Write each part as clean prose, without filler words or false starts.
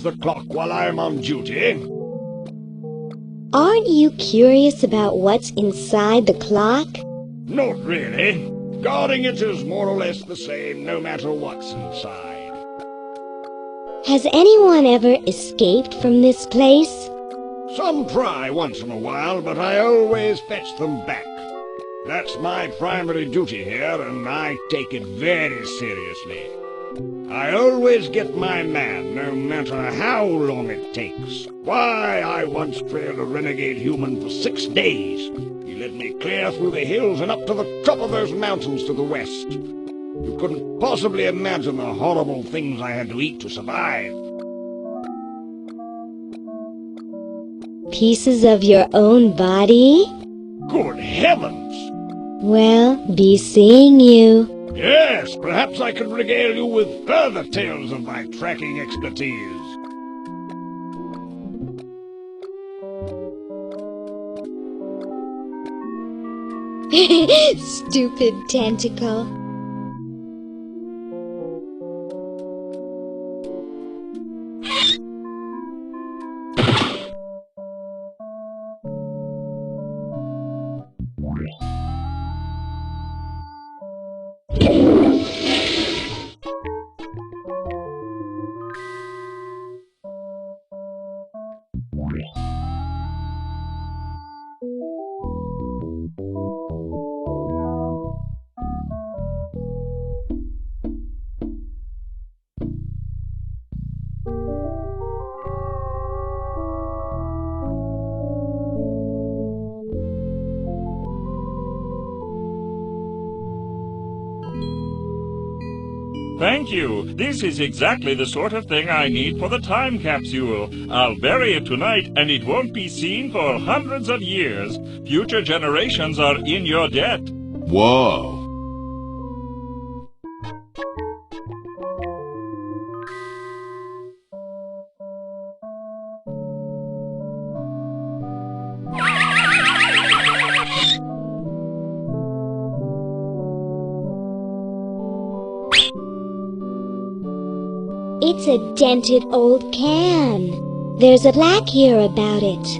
the clock while I'm on duty. Aren't you curious about what's inside the clock? Not really. Guarding it is more or less the same, no matter what's inside. Has anyone ever escaped from this place? Some try once in a while, but I always fetch them back. That's my primary duty here, and I take it very seriously. I always get my man, no matter how long it takes. Why, I once trailed a renegade human for 6 days. He led me clear through the hills and up to the top of those mountains to the west. You couldn't possibly imagine the horrible things I had to eat to survive. Pieces of your own body? Good heavens! Well, be seeing you. Yes, perhaps I could regale you with further tales of my tracking expertise. Stupid Tentacle. Thank you. This is exactly the sort of thing I need for the time capsule. I'll bury it tonight, and it won't be seen for hundreds of years. Future generations are in your debt. Whoa. It's a dented old can. There's a plaque here about it.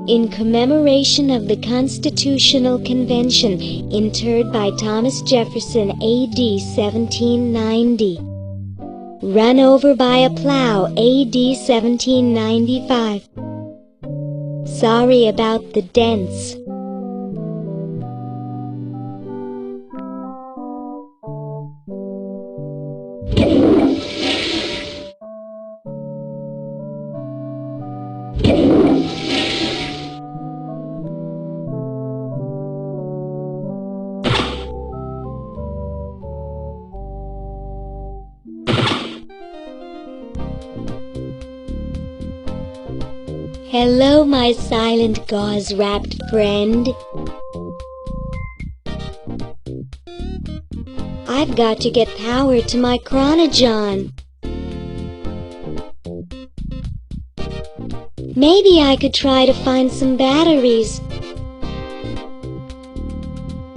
In commemoration of the Constitutional Convention, interred by Thomas Jefferson, A.D. 1790. Run over by a plow, A.D. 1795. Sorry about the dents. Hello, my silent gauze-wrapped friend. I've got to get power to my chronogon. Maybe I could try to find some batteries.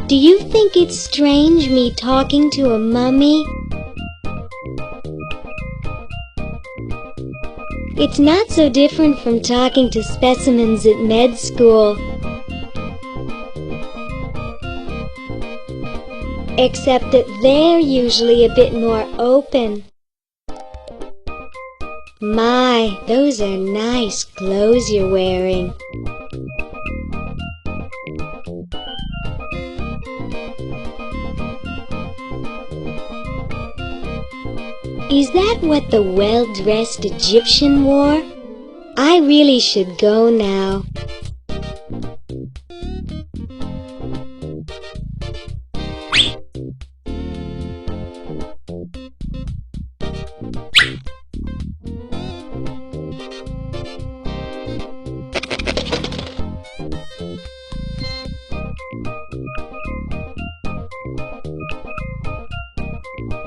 Do you think it's strange me talking to a mummy? It's not so different from talking to specimens at med school. Except that they're usually a bit more open. My, those are nice clothes you're wearing. Is that what the well-dressed Egyptian wore? I really should go now.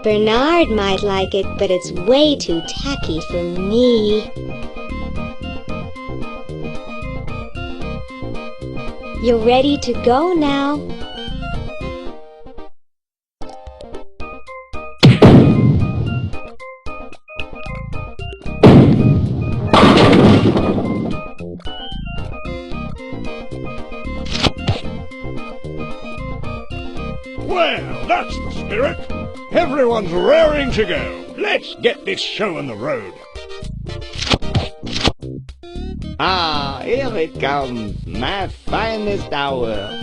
Bernard might like it, but it's way too tacky for me. You're ready to go now. That's the spirit. Everyone's raring to go. Let's get this show on the road. Ah, here it comes, my finest hour.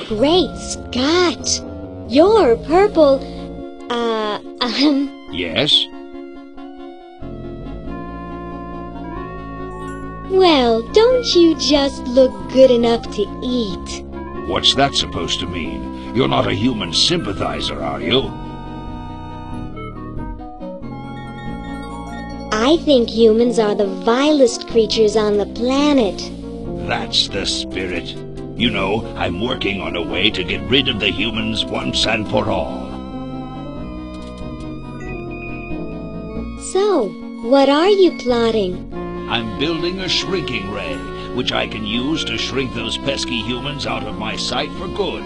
Great Scott! You're purple. Yes? Well, don't you just look good enough to eat? What's that supposed to mean? You're not a human sympathizer, are you? I think humans are the vilest creatures on the planet. That's the spirit. You know, I'm working on a way to get rid of the humans once and for all. So, what are you plotting? I'm building a shrinking ray, which I can use to shrink those pesky humans out of my sight for good.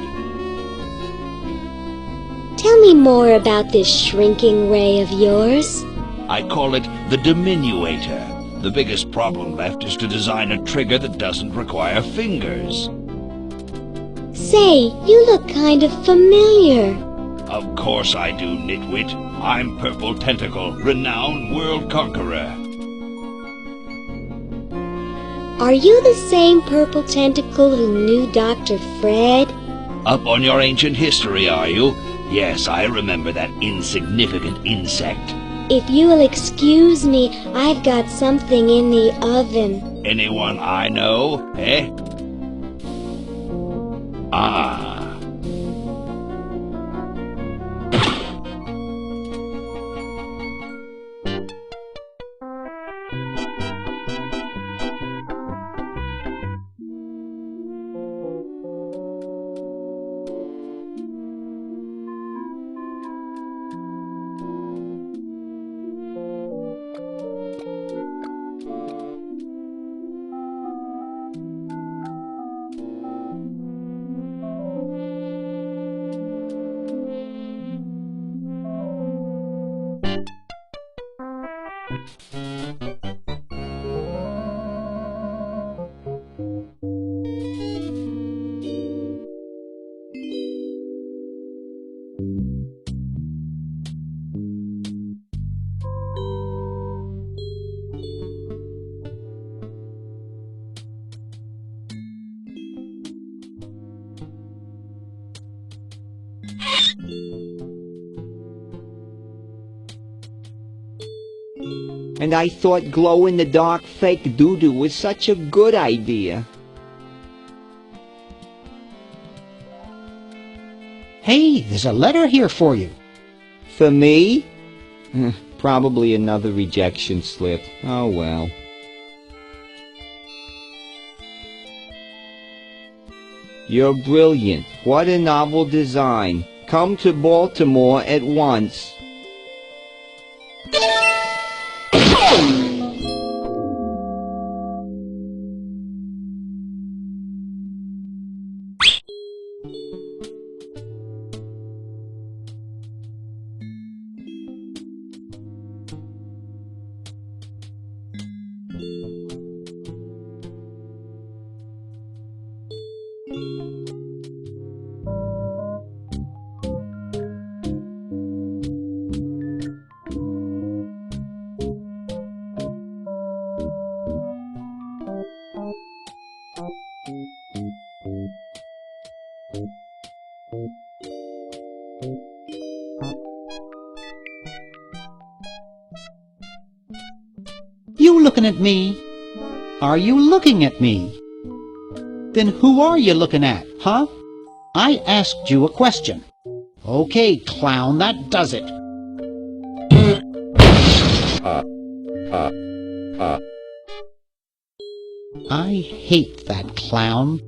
Tell me more about this shrinking ray of yours. I call it the diminuator. The biggest problem left is to design a trigger that doesn't require fingers. Say, you look kind of familiar. Of course I do, nitwit. I'm Purple Tentacle, renowned world conqueror. Are you the same Purple Tentacle who knew Dr. Fred? Up on your ancient history, are you? Yes, I remember that insignificant insect. If you will excuse me, I've got something in the oven. Anyone I know, eh? Ah. And I thought glow-in-the-dark fake doo-doo was such a good idea. Hey, there's a letter here for you. For me? Probably another rejection slip. Oh well. You're brilliant. What a novel design. Come to Baltimore at once. You looking at me? Are you looking at me? Then who are you looking at, huh? I asked you a question. Okay, clown, that does it. I hate that clown.